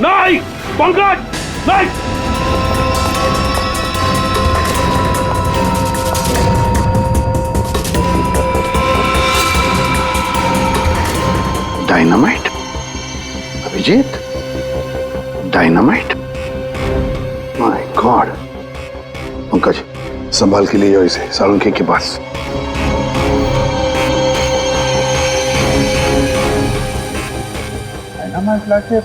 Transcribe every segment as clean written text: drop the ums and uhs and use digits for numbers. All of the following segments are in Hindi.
नहीं पंकज, नहीं। Dynamite? Abhijeet, dynamite? My god. Pankaj, संभाल के ले जाओ इसे सालुंखे के पास। डायनामाइट लाके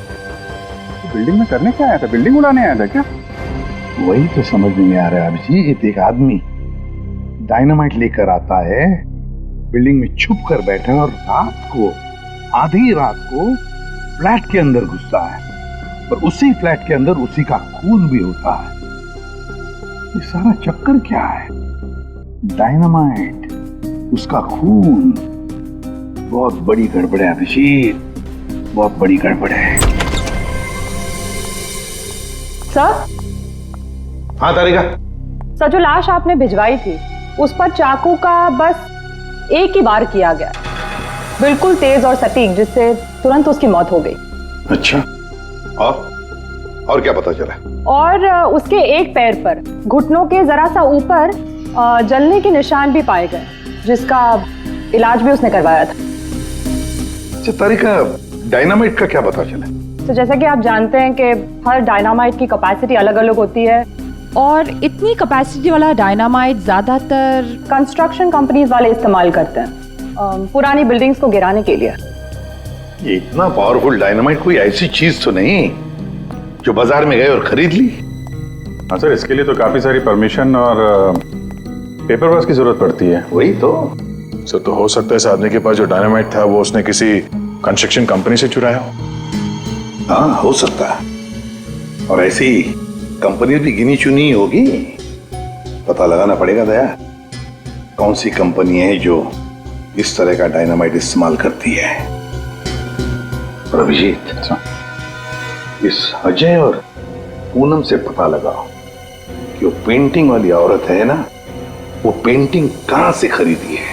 बिल्डिंग में करने क्या आया था? बिल्डिंग उड़ाने आया था क्या? वही तो समझ नहीं आ रहा है अभिजीत। एक आदमी डायनामाइट लेकर आता है, बिल्डिंग में छुप कर बैठा है और रात को, आधी रात को फ्लैट के अंदर घुसता है, और उसी फ्लैट के अंदर उसी का खून भी होता है। ये सारा चक्कर क्या है? डायनामाइट, उसका खून। बहुत बड़ी गड़बड़ है अभिजीत, बहुत बड़ी गड़बड़ है। सर? हाँ तारिका। सर, जो लाश आपने भिजवाई थी उस पर चाकू का बस एक ही बार किया गया, बिल्कुल तेज और सटीक, जिससे तुरंत उसकी मौत हो गई। अच्छा, और क्या पता चला? और उसके एक पैर पर घुटनों के जरा सा ऊपर जलने के निशान भी पाए गए, जिसका इलाज भी उसने करवाया था। अच्छा तारिका, डायनामाइट का क्या पता चला? तो जैसा कि आप जानते हैं कि हर डायनामाइट की कैपेसिटी अलग अलग होती है, और इतनी कैपेसिटी वाला डायनामाइट ज्यादातर कंस्ट्रक्शन कंपनीज वाले इस्तेमाल करते हैं पुरानी बिल्डिंग्स को गिराने के लिए। ये इतना पावरफुल डायनामाइट कोई ऐसी चीज तो नहीं जो बाजार में गए और खरीद ली? हाँ सर, इसके लिए तो काफी सारी परमिशन और पेपर वर्क की जरूरत पड़ती है। वही तो सर, तो हो सकता है इस आदमी के पास जो डायनामाइट था वो उसने किसी कंस्ट्रक्शन कंपनी से चुराया हो। हाँ, हो सकता है। और ऐसी कंपनी भी गिनी चुनी होगी, पता लगाना पड़ेगा दया, कौन सी कंपनी है जो इस तरह का डायनामाइट इस्तेमाल करती है। और अभिजीत, इस अजय और पूनम से पता लगाओ कि वो पेंटिंग वाली औरत है ना, वो पेंटिंग कहां से खरीदी है।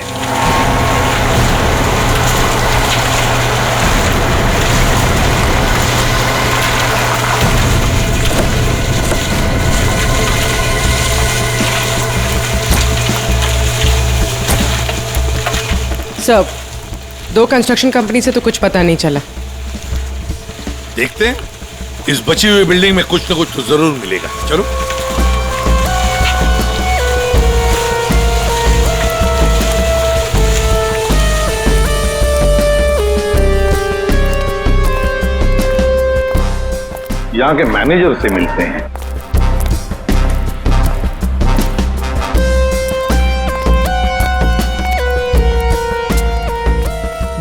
सर, 2 कंस्ट्रक्शन कंपनी से तो कुछ पता नहीं चला। देखते हैं, इस बची हुई बिल्डिंग में कुछ न कुछ तो जरूर मिलेगा। चलो। यहाँ के मैनेजर से मिलते हैं।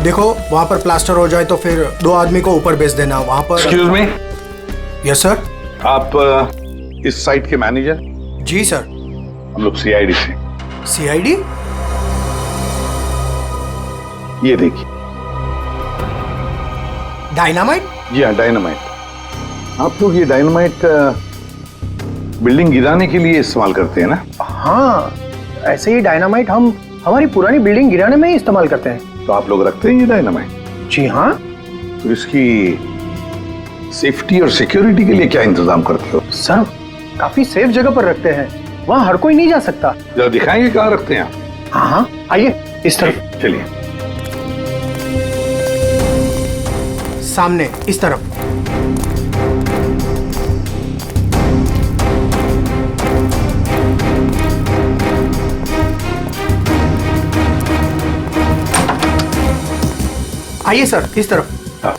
देखो, वहाँ पर प्लास्टर हो जाए तो फिर 2 आदमी को ऊपर भेज देना। वहाँ पर। Excuse me. Yes sir. आप इस साइट के मैनेजर? जी सर। हम लोग सीआईडी से। सीआईडी? ये देखिए। डायनामाइट? जी हाँ, डायनामाइट। आप लोग ये डायनामाइट बिल्डिंग गिराने के लिए इस्तेमाल करते हैं ना? हाँ, ऐसे ही डायनामाइट हम हमारी पुरानी बिल्डिंग गिराने में ही इस्तेमाल करते हैं। तो आप लोग रखते हैं ये डायनामाइट? जी हाँ। तो इसकी सेफ्टी और सिक्योरिटी के लिए क्या इंतजाम करते हो? सर, काफी सेफ जगह पर रखते हैं, वहाँ हर कोई नहीं जा सकता। जरा दिखाएंगे कहाँ रखते हैं आप? हाँ हाँ, आइए इस तरफ। चलिए। सामने इस तरफ। आइए सर, इस तरफ। हाँ।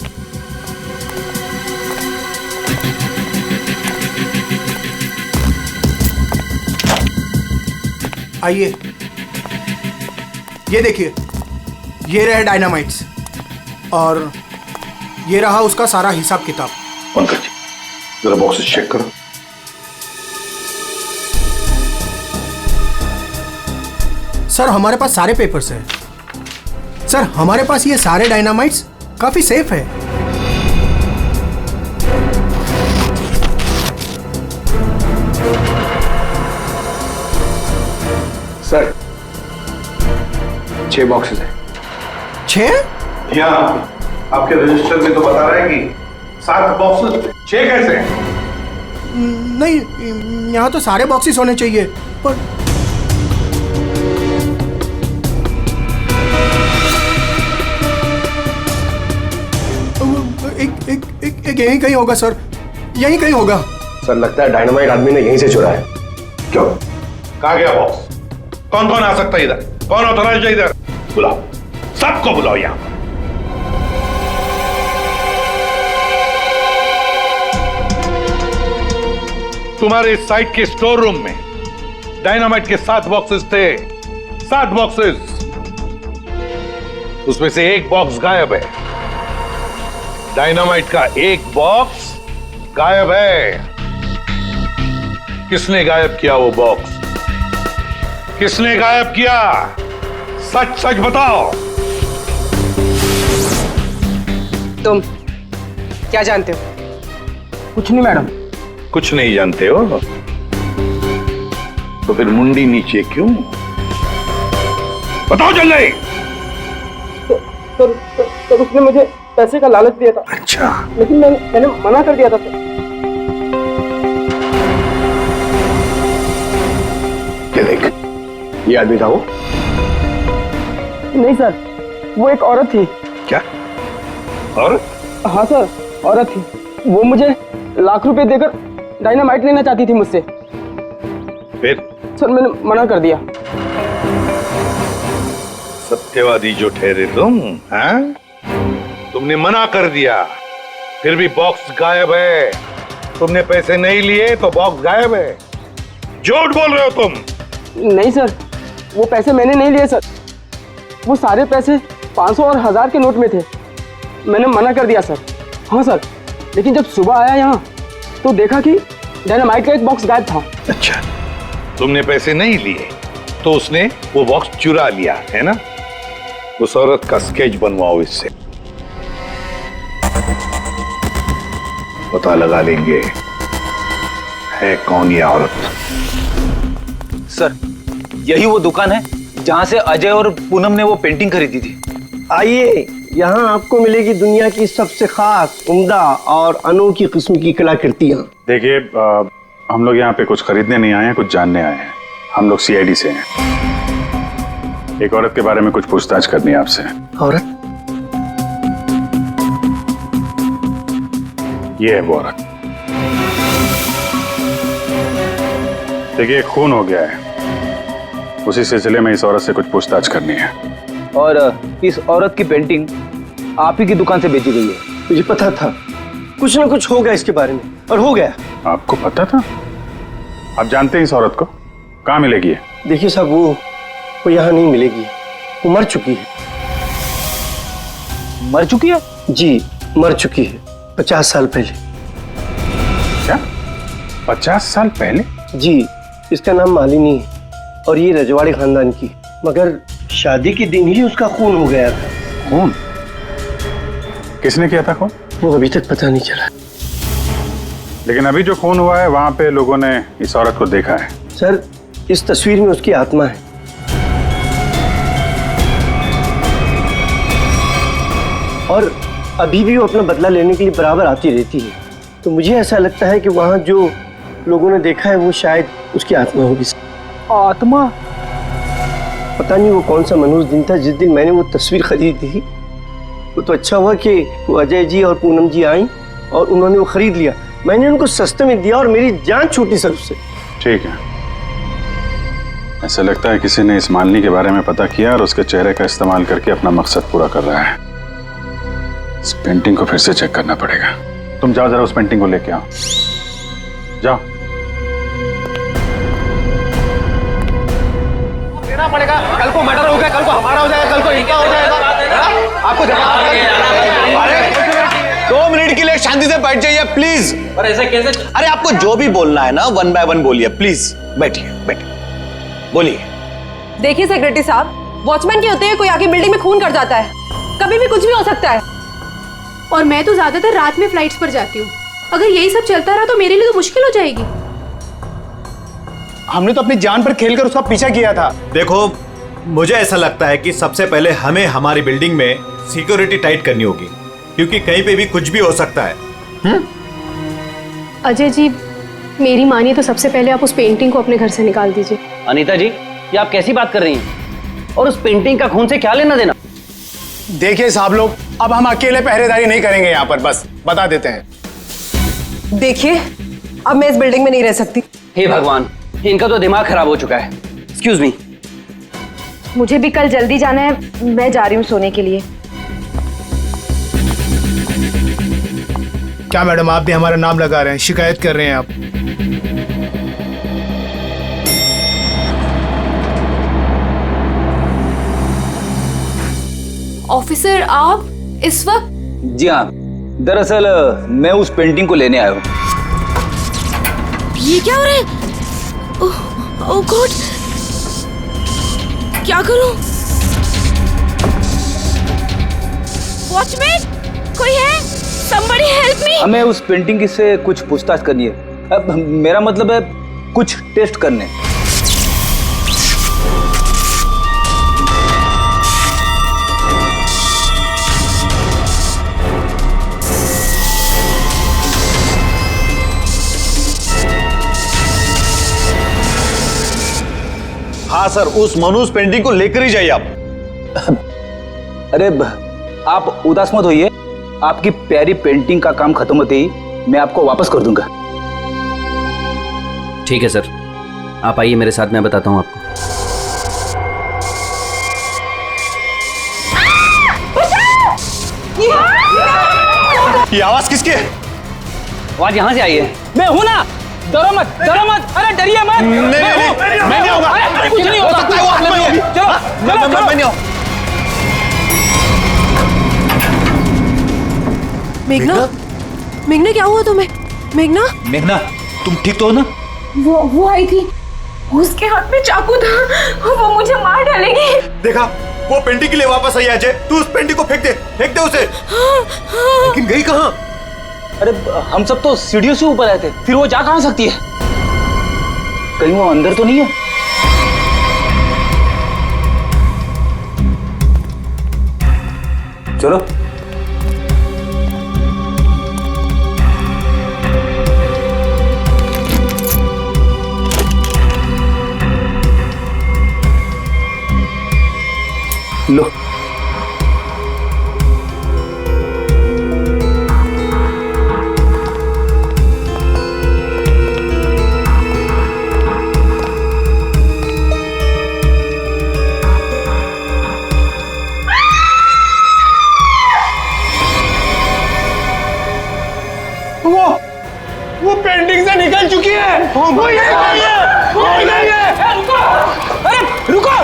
आइए, ये देखिए, ये रहे डायनामाइट्स और ये रहा उसका सारा हिसाब किताब। पंकज, जरा बॉक्सेस चेक करो। सर, हमारे पास सारे पेपर्स हैं। सर, हमारे पास ये सारे डायनामाइट्स काफी सेफ है। सर, 6 बॉक्सेस हैं। 6? यहाँ आपके रजिस्टर में तो बता रहा है कि 7 बॉक्सेस 6 कैसे हैं? नहीं, यहाँ तो सारे बॉक्सेस होने चाहिए, पर एक यहीं कहीं होगा सर, यहीं कहीं होगा। सर लगता है डायनामाइट आदमी ने यहीं से चुराया है। क्यों? कहाँ गया बॉक्स? कौन कौन आ सकता है इधर? कौन ऑथराइज है इधर? बुलाओ, सबको बुलाओ यहां। तुम्हारे इस साइट के स्टोर रूम में डायनामाइट के 7 बॉक्सेस थे। 7 बॉक्सेस, उसमें से एक बॉक्स गायब है। डायनामाइट का एक बॉक्स गायब है। किसने गायब किया वो बॉक्स? किसने गायब किया? सच सच बताओ। तुम क्या जानते हो? कुछ नहीं मैडम। कुछ नहीं जानते हो तो फिर मुंडी नीचे क्यों? बताओ जल्दी। सर उसने मुझे पैसे का लालच दिया था। अच्छा, लेकिन मैंने मना कर दिया था सर। ये देख, ये आदमी था वो? नहीं सर, वो एक औरत थी। क्या? और? हाँ सर, औरत थी। वो मुझे लाख रुपए देकर डायनामाइट लेना चाहती थी मुझसे। फिर? सर मैंने मना कर दिया। सत्यवादी जो ठहरे तुम, हैं? तुमने मना कर दिया, फिर भी बॉक्स गायब है। तुमने पैसे नहीं लिए तो बॉक्स गायब है। झूठ बोल रहे हो तुम। नहीं सर, वो पैसे मैंने नहीं लिए सर। वो सारे पैसे 500 और 1000 के नोट में थे। मैंने मना कर दिया सर। हाँ सर, लेकिन जब सुबह आया यहाँ तो देखा कि डायनामाइट का एक बॉक्स गायब था। अच्छा, तुमने पैसे नहीं लिए तो उसने वो बॉक्स चुरा लिया है ना? उस औरत का स्केच बनवाओ इससे, पता लगा लेंगे है कौन ये औरत। सर, यही वो दुकान है जहां से अजय और पूनम ने वो पेंटिंग खरीदी थी। आइए, यहाँ आपको मिलेगी दुनिया की सबसे खास, उम्दा और अनोखी किस्म की कलाकृतियाँ। देखिए, हम लोग यहाँ पे कुछ खरीदने नहीं आए हैं, कुछ जानने आए हैं। हम लोग सीआईडी से हैं। एक औरत के बारे में कुछ पूछताछ करनी है आपसे। औरत? ये है वो औरत। देखिए, खून हो गया है, उसी सिलसिले में इस औरत से कुछ पूछताछ करनी है। और इस औरत की पेंटिंग आप ही की दुकान से बेची गई है। मुझे पता था कुछ ना कुछ होगा इसके बारे में, और हो गया। आपको पता था? आप जानते हैं इस औरत को? कहाँ मिलेगी ये? देखिए साहब, वो यहाँ नहीं मिलेगी। वो मर चुकी है। मर चुकी है? जी, मर चुकी है 50 साल पहले। क्या? 50 साल पहले? जी, इसका नाम मालिनी है और ये रजवाड़ी खानदान की, मगर शादी के दिन ही उसका खून हो गया था। खून? किसने किया था खून? वो अभी तक पता नहीं चला। लेकिन अभी जो खून हुआ है वहां पे लोगों ने इस औरत को देखा है। सर, इस तस्वीर में उसकी आत्मा है। और अभी भी वो अपना बदला लेने के लिए बराबर आती रहती है। तो मुझे ऐसा लगता है कि वहां जो लोगों ने देखा है वो शायद उसकी आत्मा होगी। आत्मा? पता नहीं वो कौन सा मनहूस दिन था जिस दिन मैंने वो तस्वीर खरीदी थी। वो तो अच्छा हुआ कि वो अजय जी और पूनम जी आई और उन्होंने वो खरीद लिया। मैंने उनको सस्ते में दिया और मेरी जान छूटी सर उससे। ठीक है, ऐसा लगता है किसी ने इस मालिनी के बारे में पता किया और उसके चेहरे का इस्तेमाल करके अपना मकसद पूरा कर रहा है। इस पेंटिंग को फिर से चेक करना पड़ेगा। तुम जाओ, जरा उस पेंटिंग को लेके आओ। जाओ। देना पड़ेगा। कल को मर्डर हो गया, कल को हमारा हो जाएगा, कल को इनका हो जाएगा। आपको 2 मिनट के लिए शांति से बैठ जाइए प्लीज। पर ऐसे कैसे? अरे आपको जो भी बोलना है ना 1 बाय 1 बोलिए प्लीज। बैठिए बैठिए, बोलिए। देखिए सेक्रेटरी साहब, वॉचमैन के होते हुए कोई आके बिल्डिंग में खून कर जाता है। कभी भी कुछ भी हो सकता है। और मैं तो ज्यादातर रात में फ्लाइट्स पर जाती हूँ। अगर यही सब चलता रहा तो मेरे लिए तो मुश्किल हो जाएगी। हमने तो अपनी जान पर खेलकर उसका पीछा किया था। देखो, मुझे ऐसा लगता है कि सबसे पहले हमें हमारी बिल्डिंग में सिक्योरिटी टाइट करनी होगी, क्योंकि कहीं पे भी कुछ भी हो सकता है। अजय जी, मेरी मानिए तो सबसे पहले आप उस पेंटिंग को अपने घर से निकाल दीजिए। अनीता जी, ये आप कैसी बात कर रही हैं? और उस पेंटिंग का खून से क्या लेना देना? देखिए साहब लोग, अब हम अकेले पहरेदारी नहीं करेंगे यहाँ पर, बस बता देते हैं। देखिए, अब मैं इस बिल्डिंग में नहीं रह सकती। हे भगवान, इनका तो दिमाग खराब हो चुका है। Excuse me. मुझे भी कल जल्दी जाना है, मैं जा रही हूँ सोने के लिए। क्या मैडम, आप भी हमारा नाम लगा रहे हैं, शिकायत कर रहे हैं आप? ऑफिसर, आप इस वक्त? जी हाँ, दरअसल मैं उस पेंटिंग को लेने आया हूँ। ये क्या हो रहा है? ओह गॉड, क्या करूं? वॉचमैन, कोई है? Somebody help me! हमें उस पेंटिंग से कुछ पूछताछ करनी है। अब मेरा मतलब है कुछ टेस्ट करने। हाँ सर, उस मनुष पेंटिंग को लेकर ही जाइए आप। अरे आप उदास मत होइए, आपकी प्यारी पेंटिंग का काम खत्म होते ही मैं आपको वापस कर दूंगा। ठीक है सर, आप आइए मेरे साथ, मैं बताता हूँ आपको। ये आवाज किसकी है? आवाज यहाँ से आई है। मैं हूं ना, डरो मत, डरो मत, अरे डरिए मत। मैं नहीं होगा। अरे कुछ नहीं हो सकता है, वो आत्मा ही होगी। चलो चलो मैं नहीं हूं। मेघना, मेघना क्या हुआ तुम्हें? मेघना, मेघना, तुम ठीक तो हो ना? वो आई थी, उसके हाथ में चाकू था, वो मुझे मार डालेगी। देखा, वो पेंटिंग के लिए वापस आई अजय। तू उस पेंटिंग को फेंक दे उसे। लेकिन गई कहाँ? अरे हम सब तो सीढ़ियों से ऊपर आए थे, फिर वो जा कहाँ सकती है? कहीं वो अंदर तो नहीं है? चलो। लो, वो पेंटिंग से निकल चुकी है। वो ये अरे रुको!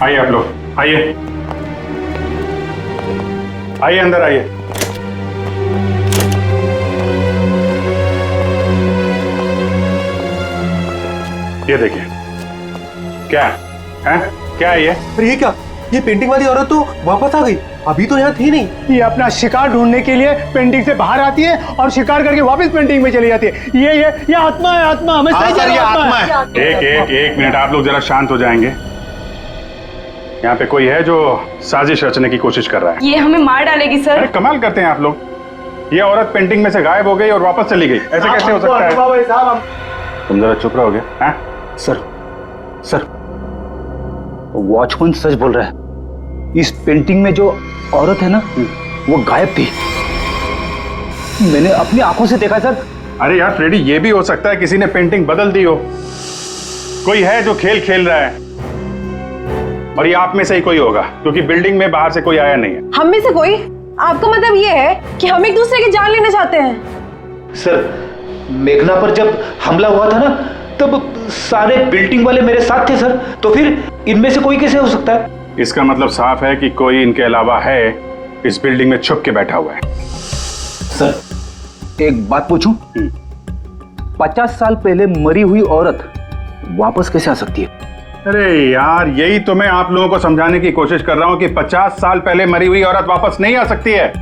आइए आप लोग, आइए आइए, अंदर आइए। ये देखिए, क्या है? क्या है ये? अरे ये क्या? ये पेंटिंग वाली औरत तो वापस आ गई, अभी तो यहाँ थी नहीं। ये अपना शिकार ढूंढने के लिए पेंटिंग से बाहर आती है और शिकार करके वापस पेंटिंग में चली जाती है। ये आत्मा है, आत्मा। हमें सही कह रही है, आत्मा है। एक मिनट, आप लोग जरा शांत हो जाएंगे। यहाँ पे कोई है जो साजिश रचने की कोशिश कर रहा है। ये हमें मार डालेगी सर। अरे कमाल करते हैं आप लोग। ये औरत पेंटिंग में से गायब हो गई और वापस चली गई, ऐसे कैसे हो सकता है? तुम जरा चुप रहोगे? हाँ? सर, वॉचमैन सच बोल रहा है। इस पेंटिंग में जो औरत है ना, वो गायब थी। मैंने अपनी आंखों से देखा सर। अरे यार फ्रेडी, ये भी हो सकता है किसी ने पेंटिंग बदल दी हो। कोई है जो खेल खेल रहा है, और ये आप में से ही कोई होगा, क्योंकि बिल्डिंग में बाहर से कोई आया नहीं है। हम में से कोई? आपका मतलब ये है कि हम एक दूसरे की जान लेना चाहते हैं? सर, मेघना पर जब हमला हुआ था ना, तब सारे बिल्डिंग वाले मेरे साथ थे सर। तो फिर इनमें से कोई कैसे हो सकता है? इसका मतलब साफ है कि कोई इनके अलावा है, इस बिल्डिंग में छुप के बैठा हुआ है। सर, एक बात पूछूं? 50 साल पहले मरी हुई औरत वापस कैसे आ सकती है? अरे यार, यही तो मैं आप लोगों को समझाने की कोशिश कर रहा हूं कि 50 साल पहले मरी हुई औरत वापस नहीं आ सकती है।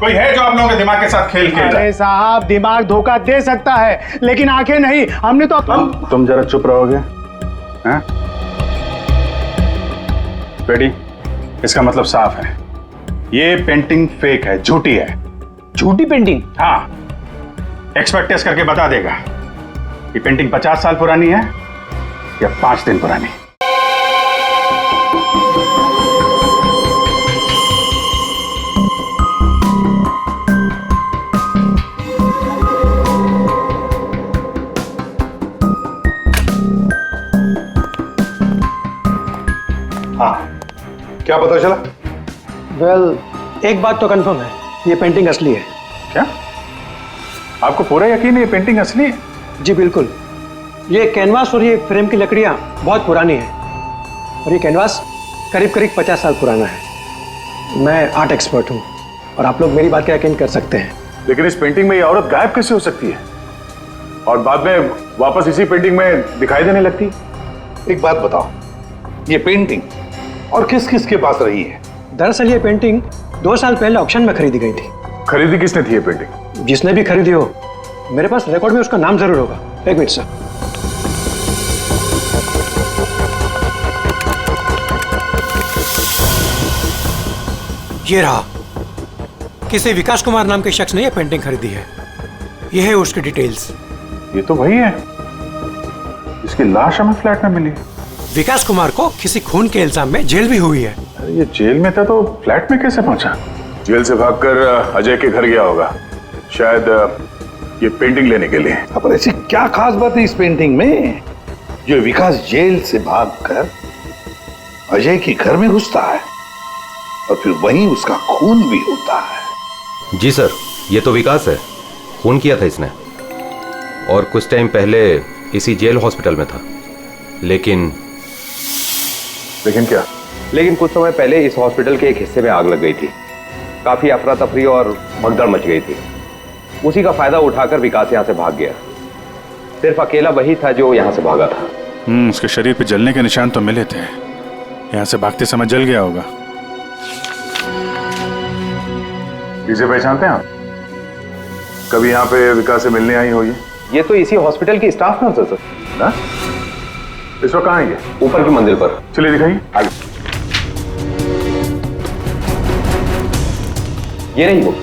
कोई है जो आप लोगों के दिमाग के साथ खेल खेल रहा है? अरे साहब, दिमाग धोखा दे सकता है, लेकिन आंखें नहीं। हमने तो तुम जरा चुप रहोगे? हैं? रेडी, इसका मतलब साफ है, ये पेंटिंग फेक है, झूठी है। झूठी पेंटिंग? हाँ, एक्सपर्ट टेस्ट करके बता देगा ये पेंटिंग 50 साल पुरानी है या 5 दिन पुरानी। हाँ, क्या पता चला? वेल, एक बात तो कंफर्म है, ये पेंटिंग असली है। क्या आपको पूरा यकीन है ये पेंटिंग असली है? जी बिल्कुल। ये कैनवास और ये फ्रेम की लकड़ियां बहुत पुरानी है और ये कैनवास करीब करीब 50 साल पुराना है। मैं आर्ट एक्सपर्ट हूँ और आप लोग मेरी बात का यकीन कर सकते हैं। लेकिन इस पेंटिंग में ये औरत गायब कैसे हो सकती है और बाद में वापस इसी पेंटिंग में दिखाई देने लगती? एक बात बताओ, ये पेंटिंग और किस किस के पास रही है? दरअसल ये पेंटिंग 2 साल पहले ऑक्शन में खरीदी गई थी। खरीदी किसने थी ये पेंटिंग? जिसने भी खरीदी हो, मेरे पास रिकॉर्ड में उसका नाम जरूर होगा। एक मिनट सर। ये रहा, किसी विकास कुमार नाम के शख्स ने यह पेंटिंग खरीदी है। यह है उसकी डिटेल्स। ये तो वही है इसकी लाश हमें फ्लैट में मिली। विकास कुमार को किसी खून के इल्जाम में जेल भी हुई है। अरे ये जेल में था तो फ्लैट में कैसे पहुंचा? जेल से भागकर अजय के घर गया होगा, शायद ये पेंटिंग लेने के लिए। पर ऐसी क्या खास बात है इस पेंटिंग में जो विकास जेल से भागकर अजय के घर में घुसता है और फिर वहीं उसका खून भी होता है? जी सर, ये तो विकास है, खून किया था इसने और कुछ टाइम पहले इसी जेल हॉस्पिटल में था। लेकिन क्या? लेकिन कुछ समय पहले इस हॉस्पिटल के एक हिस्से में आग लग गई थी। काफी अफरा तफरी और भगदड़ मच गई थी। उसी का फायदा उठाकर विकास यहाँ से भाग गया। सिर्फ अकेला वही था जो यहाँ से भागा था। उसके शरीर पे जलने के निशान तो मिले थे, यहाँ से भागते समय जल गया होगा। इसे पहचानते हैं आप? कभी यहाँ पे विकास से मिलने आई हो? ये तो इसी हॉस्पिटल की स्टाफ नर्स है सर। ना? इस वक्त कहाँ है ये? ऊपर की मंजिल पर। चलिए दिखाइए। आगे। ये रही वो।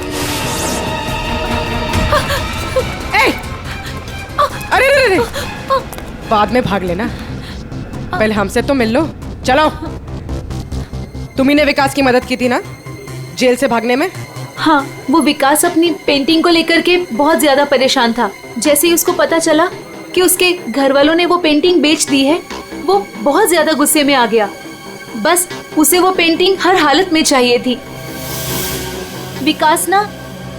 अरे रे रे, बाद में भाग लेना, पहले हमसे तो मिल लो। चलो, तुम्ही ने विकास की मदद की थी ना जेल से भागने में? हाँ, वो विकास अपनी पेंटिंग को लेकर के बहुत ज्यादा परेशान था। जैसे ही उसको पता चला कि उसके घर वालों ने वो पेंटिंग बेच दी है, वो बहुत ज्यादा गुस्से में आ गया। बस उसे वो पेंटिंग हर हालत में चाहिए थी। विकास ना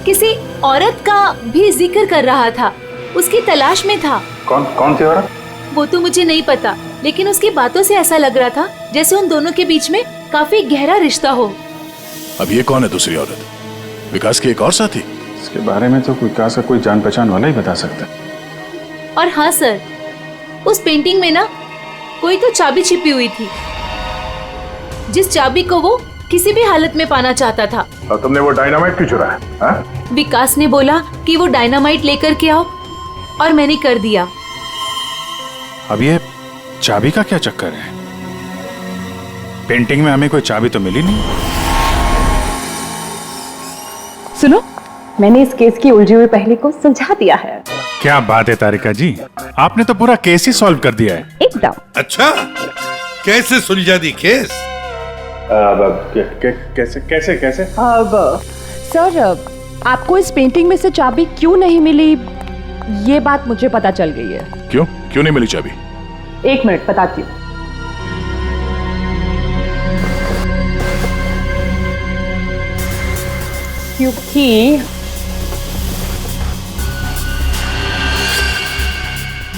किसी औरत का भी जिक्र कर रहा था, उसकी तलाश में था। कौन थी औरत? वो तो मुझे नहीं पता, लेकिन उसकी बातों से ऐसा लग रहा था जैसे उन दोनों के बीच में काफी गहरा रिश्ता हो। अब ये कौन है दूसरी औरत? विकास की एक और साथी? इसके बारे में तो विकास का कोई जान पहचान वाला ही बता सकता है। और हाँ सर, उस पेंटिंग में ना कोई तो चाबी छिपी हुई थी, जिस चाबी को वो किसी भी हालत में पाना चाहता था। और तुमने वो डायनामाइट क्यों चुराया? हाँ? विकास ने बोला कि वो डायनामाइट लेकर के आओ और मैंने कर दिया। अब ये चाबी का क्या चक्कर है? पेंटिंग में हमें कोई चाबी तो मिली नहीं। सुनो, मैंने इस केस की उलझी हुई पहेली को सुलझा दिया है। क्या बात है तारिका जी, आपने तो पूरा केस ही सॉल्व कर दिया है। एकदम। अच्छा, कैसे सुलझा दी केस? कैसे कैसे कैसे? अब सर, आपको इस पेंटिंग में से चाबी क्यों नहीं मिली, ये बात मुझे पता चल गई है। क्यों नहीं मिली चाबी? 1 मिनट बताती हूँ। क्योंकि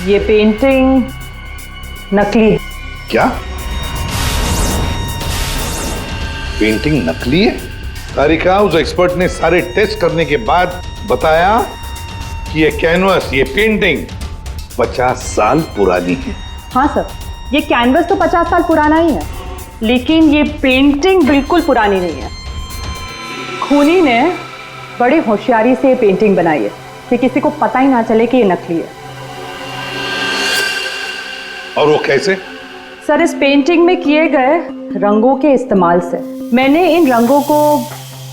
ये पेंटिंग नकली है। क्या? पेंटिंग नकली है? तारिका, उस एक्सपर्ट ने सारे टेस्ट करने के बाद बताया कि ये कैनवस, ये पेंटिंग 50 साल पुरानी है। हाँ सर, ये कैनवस तो 50 साल पुराना ही है, लेकिन ये पेंटिंग बिल्कुल पुरानी नहीं है। खूनी ने बड़ी होशियारी से ये पेंटिंग बनाई है कि किसी को पता ही ना चले कि ये नकली है। और वो कैसे? सर, इस पेंटिंग में किए गए रंगों के इस्तेमाल से मैंने इन रंगों को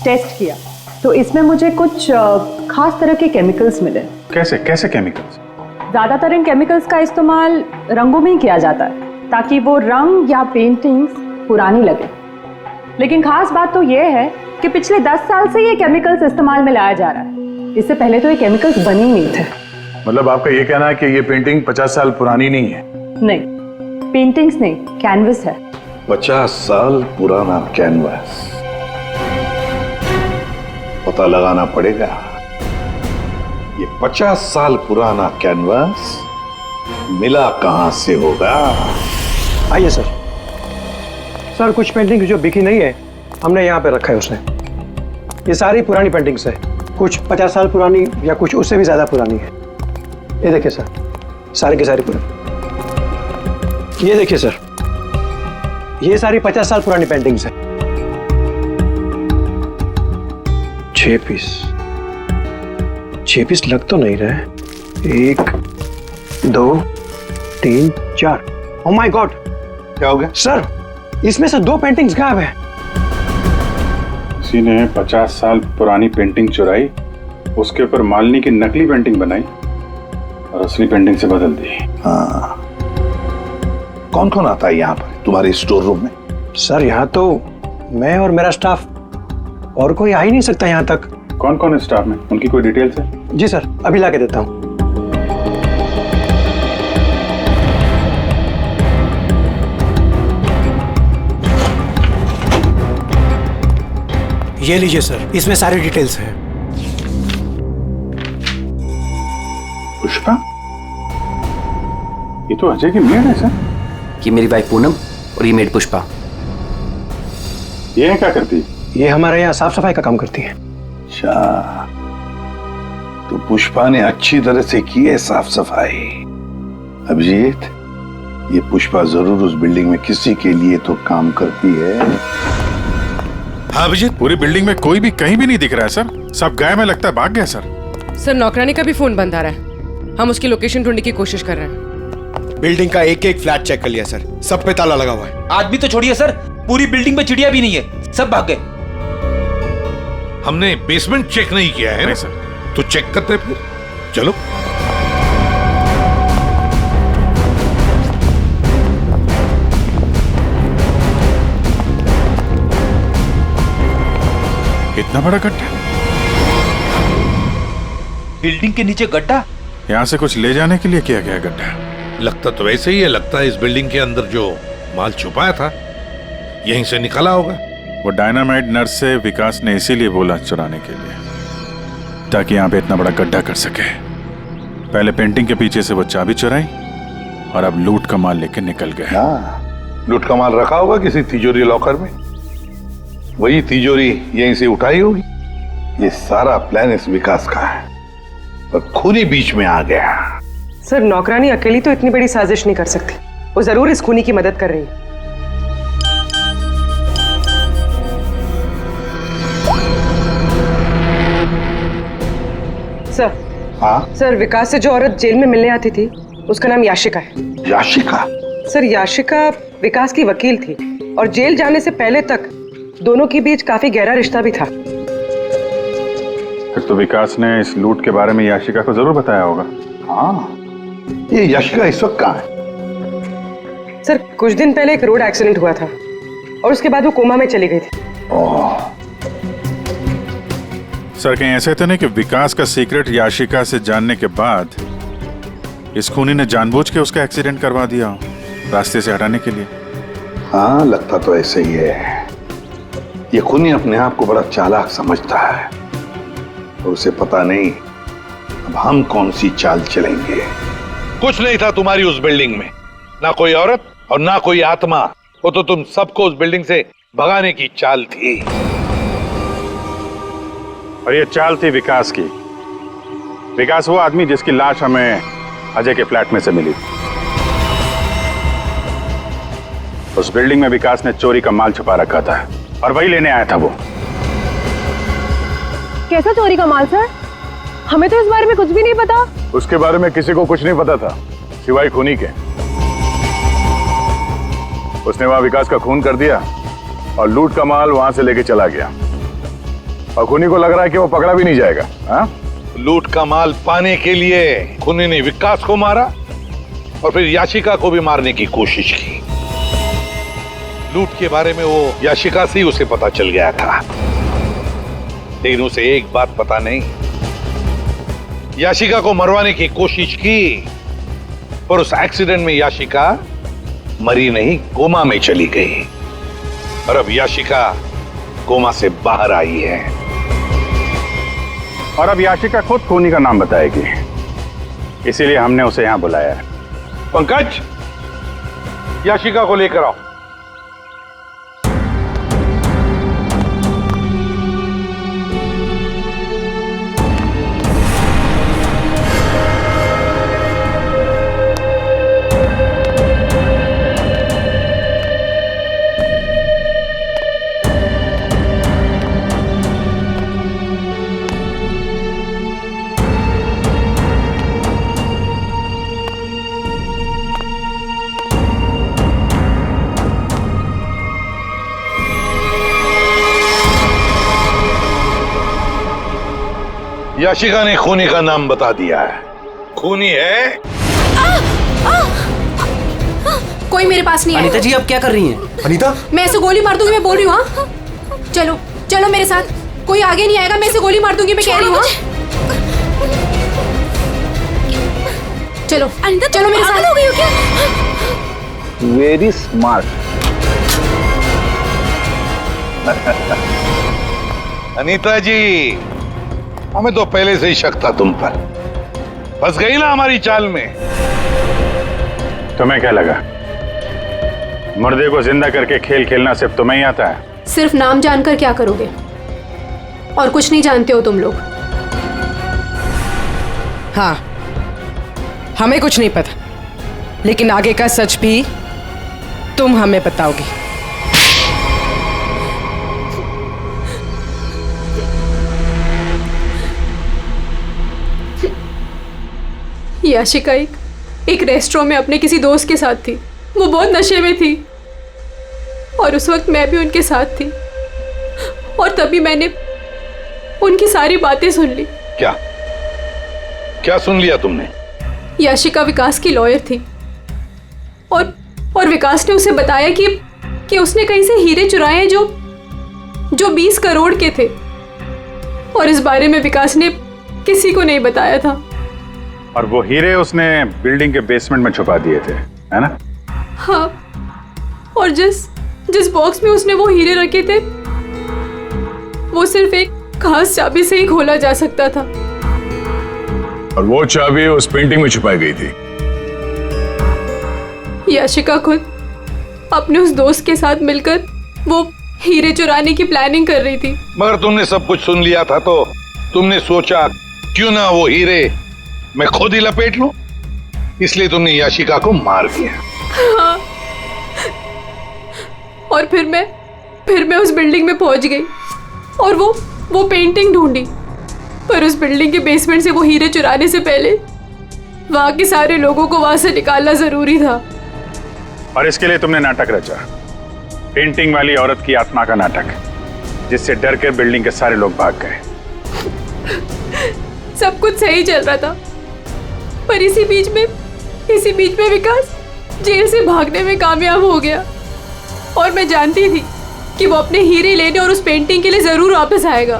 टेस्ट किया तो इसमें मुझे कुछ खास तरह के केमिकल्स मिले। कैसे कैसे केमिकल्स? ज़्यादातर इन केमिकल्स का इस्तेमाल रंगों में ही किया जाता है ताकि वो रंग या पेंटिंग्स पुरानी लगे। लेकिन खास बात तो ये है कि पिछले 10 साल से ये केमिकल्स इस्तेमाल में लाया जा रहा है। इससे पहले तो ये केमिकल्स बने ही नहीं थे। मतलब आपका ये कहना है कि ये पेंटिंग 50 साल पुरानी नहीं है? नहीं, पेंटिंग्स नहीं, कैनवस है। 50 साल पुराना कैनवास, पता लगाना पड़ेगा ये 50 साल पुराना कैनवास मिला कहां से होगा। आइए सर। सर कुछ पेंटिंग जो बिकी नहीं है हमने यहाँ पे रखा है उसने। ये सारी पुरानी पेंटिंग्स है, कुछ 50 साल पुरानी या कुछ उससे भी ज्यादा पुरानी है। ये देखिए सर, सारी की सारी पुरानी। ये देखिए सर, ये सारी 50 साल पुरानी पेंटिंग्स है। 6 पीस, 6 पीस लग तो नहीं रहे। 1 2 3 4। ओह माय गॉड, क्या हो गया सर? इसमें से 2 पेंटिंग्स गायब है। किसी ने 50 साल पुरानी पेंटिंग चुराई, उसके ऊपर मालिनी की नकली पेंटिंग बनाई और असली पेंटिंग से बदल दी। हाँ, कौन कौन आता है यहाँ पर तुम्हारे स्टोर रूम में? सर यहाँ तो मैं और मेरा स्टाफ, और कोई आ ही नहीं सकता यहाँ तक। कौन कौन है स्टाफ में? उनकी कोई डिटेल्स है? जी सर, अभी ला के देता हूँ। ये लीजिए सर, इसमें सारी डिटेल्स है। पुष्पा, ये तो अजय की मेड है सर। ये मेरी वाइफ पूनम और ये मेड पुष्पा। ये क्या करती है? ये हमारे यहाँ साफ सफाई का काम करती है। अच्छा, तो पुष्पा ने अच्छी तरह से की है साफ सफाई। अभिजीत, ये पुष्पा जरूर उस बिल्डिंग में किसी के लिए तो काम करती है। हाँ अभिजीत, पूरी बिल्डिंग में कोई भी कहीं भी नहीं दिख रहा है सर। सब गायब है, लगता है भाग गया सर। सर नौकरानी का भी फोन बंद आ रहा है। हम उसकी लोकेशन ढूंढने की कोशिश कर रहे हैं। बिल्डिंग का एक एक फ्लैट चेक कर लिया सर, सब पे ताला लगा हुआ है। आदमी तो छोड़िए सर, पूरी बिल्डिंग में चिड़िया भी नहीं है, सब भाग गए। हमने बेसमेंट चेक नहीं किया है ना सर, तो चेक करते फिर। चलो। इतना बड़ा गड्ढा? बिल्डिंग के नीचे गड्ढा? यहाँ से कुछ ले जाने के लिए किया गया गड्ढा। लगता तो वैसे ही है। लगता है इस बिल्डिंग के अंदर जो माल छुपाया था यहीं से निकला होगा। वो डायनामाइट नर्स से विकास ने इसीलिए बोला चुराने के लिए, ताकि यहाँ पे इतना बड़ा गड्ढा कर सके। पहले पेंटिंग के पीछे से वो चाबी चुराई और अब लूट का माल लेके निकल गए। हाँ, लूट का माल रखा होगा किसी तिजोरी लॉकर में, वही तिजोरी यहीं से उठाई होगी। ये सारा प्लान इस विकास का है, पर खूनी बीच में आ गया। सर नौकरानी अकेली तो इतनी बड़ी साजिश नहीं कर सकती, वो जरूर इस खूनी की मदद कर रही है। सर। हाँ सर, विकास से जो औरत जेल में मिलने आती थी उसका नाम याशिका है। याशिका? सर याशिका विकास की वकील थी और जेल जाने से पहले तक दोनों के बीच काफी गहरा रिश्ता भी था। फिर तो विकास ने इस लूट के बारे में याशिका को जरूर बताया होगा। हाँ, ये याशिका इस वक्त कहाँ है? सर कुछ दिन पहले एक रोड एक्सीडेंट हुआ था और उसके बाद वो कोमा में चली गई थी। ओह, सर कहीं ऐसे तो नहीं कि विकास का सीक्रेट याशिका से जानने के बाद इस खूनी ने जानबूझ के उसका एक्सीडेंट करवा दिया रास्ते से हटाने के लिए? हाँ, लगता तो ऐसे ही है। ये खूनी अपने आप को बड़ा चालाक समझता है और उसे पता नहीं अब हम कौन सी चाल चलेंगे। कुछ नहीं था तुम्हारी उस बिल्डिंग में, ना कोई औरत और ना कोई आत्मा। वो तो तुम सबको उस बिल्डिंग से भगाने की चाल थी। और ये चाल थी विकास की। विकास वो आदमी जिसकी लाश हमें अजय के फ्लैट में से मिली। उस बिल्डिंग में विकास ने चोरी का माल छुपा रखा था और वही लेने आया था वो। कैसा चोरी का माल सर? हमें तो इस बारे में कुछ भी नहीं पता। उसके बारे में किसी को कुछ नहीं पता था सिवाय खूनी के। उसने वहां विकास का खून कर दिया और लूट का माल वहां से लेके चला गया। और खूनी को लग रहा है कि वो पकड़ा भी नहीं जाएगा। हाँ? लूट का माल पाने के लिए खूनी ने विकास को मारा और फिर याशिका को भी मारने की कोशिश की। लूट के बारे में वो याशिका से ही उसे पता चल गया था, लेकिन उसे एक बात पता नहीं, याशिका को मरवाने की कोशिश की, पर उस एक्सीडेंट में याशिका मरी नहीं, कोमा में चली गई। और अब याशिका कोमा से बाहर आई है। और अब याशिका खुद खूनी का नाम बताएगी, इसीलिए हमने उसे यहां बुलाया है। पंकज, याशिका को लेकर आओ। याशिका ने खूनी का नाम बता दिया है। खूनी है कोई मेरे पास नहीं है। अनीता जी, आप क्या कर रही हैं? अनीता, मैं ऐसे गोली मार दूंगी, मैं बोल रही हूँ। हाँ? चलो चलो मेरे साथ, कोई आगे नहीं आएगा, मैं ऐसे गोली मार दूंगी, मैं कह रही हूँ। चलो अनीता, चलो मेरे साथ। हो गई हो क्या? Very smart. अनीता जी, हमें तो पहले से ही शक था तुम पर। फंस गई ना हमारी चाल में। तुम्हें क्या लगा मुर्दे को जिंदा करके खेल खेलना सिर्फ तुम्हें ही आता है? सिर्फ नाम जानकर क्या करोगे, और कुछ नहीं जानते हो तुम लोग। हाँ, हमें कुछ नहीं पता, लेकिन आगे का सच भी तुम हमें बताओगी। याशिका एक रेस्टोरेंट में अपने किसी दोस्त के साथ थी। वो बहुत नशे में थी और उस वक्त मैं भी उनके साथ थी, और तभी मैंने उनकी सारी बातें सुन ली। क्या क्या सुन लिया तुमने? याशिका विकास की लॉयर थी, और विकास ने उसे बताया कि उसने कहीं से हीरे चुराए हैं जो 20 करोड़ के थे, और इस बारे में विकास ने किसी को नहीं बताया था। और वो हीरे उसने बिल्डिंग के बेसमेंट में छुपा दिए थे, है ना? हाँ, और जिस बॉक्स में उसने वो हीरे रखे थे, वो सिर्फ एक खास चाबी से ही खोला जा सकता था। और वो चाबी उस पेंटिंग में छुपाई गई थी। याशिका खुद अपने उस दोस्त के साथ मिलकर वो हीरे चुराने की प्लानिंग कर रही थी। मगर तुमने सब कुछ सुन लिया था तो तुमने सोचा क्यों ना वो हीरे मैं खुद ही लपेट लूं, इसलिए तुमने याशिका को मार दिया। हाँ। और फिर मैं उस बिल्डिंग में पहुंच गई और वो पेंटिंग ढूंढी, पर उस बिल्डिंग के बेसमेंट से वो हीरे चुराने से पहले वहां के सारे लोगों को वहां से निकालना जरूरी था। और इसके लिए तुमने नाटक रचा, पेंटिंग वाली औरत की आत्मा का नाटक, जिससे डर कर बिल्डिंग के सारे लोग भाग गए। सब कुछ सही चल रहा था, पर इसी बीच में विकास जेल से भागने में कामयाब हो गया, और मैं जानती थी कि वो अपने हीरे लेने और उस पेंटिंग के लिए जरूर वापस आएगा।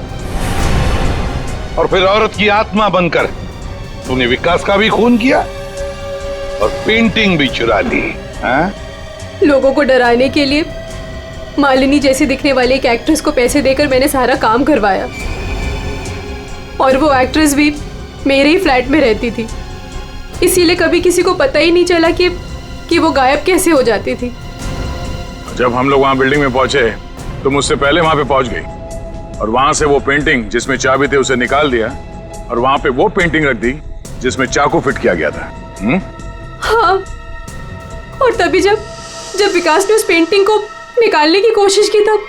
और फिर औरत की आत्मा बनकर तूने विकास का भी खून किया और पेंटिंग भी चुरा ली। हाँ? लोगों को डराने के लिए मालिनी जैसी दिखने वाली एक एक्ट्रेस को पैसे देकर मैंने सारा काम करवाया, और वो एक्ट्रेस भी मेरे ही फ्लैट में रहती थी, इसीलिए कभी किसी को पता ही नहीं चला कि वो गायब कैसे हो जाती थी। जब हम लोग वहां बिल्डिंग में पहुंचे, तुम उससे पहले वहां पे पहुंच गई और वहां से वो पेंटिंग जिसमें चाबी थे उसे निकाल दिया, और वहां पे वो पेंटिंग रख दी जिसमें चाकू फिट किया गया था। हाँ, और तभी जब विकास ने उस पेंटिंग को निकालने की कोशिश की तब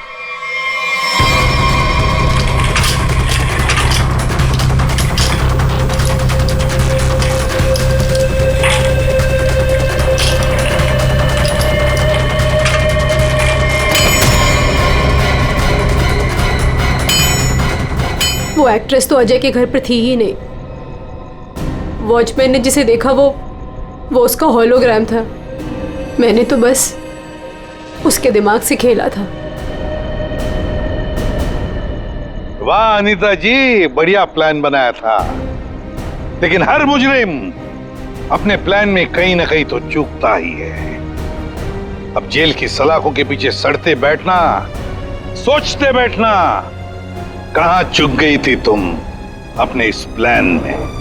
वो एक्ट्रेस तो अजय के घर पर थी ही नहीं। वॉचमैन ने जिसे देखा वो उसका होलोग्राम था। मैंने तो बस उसके दिमाग से खेला था। वाह अनीता जी, बढ़िया प्लान बनाया था, लेकिन हर मुजरिम अपने प्लान में कहीं ना कहीं तो चूकता ही है। अब जेल की सलाखों के पीछे सड़ते बैठना, सोचते बैठना, कहां चूक गई थी तुम अपने इस प्लान में?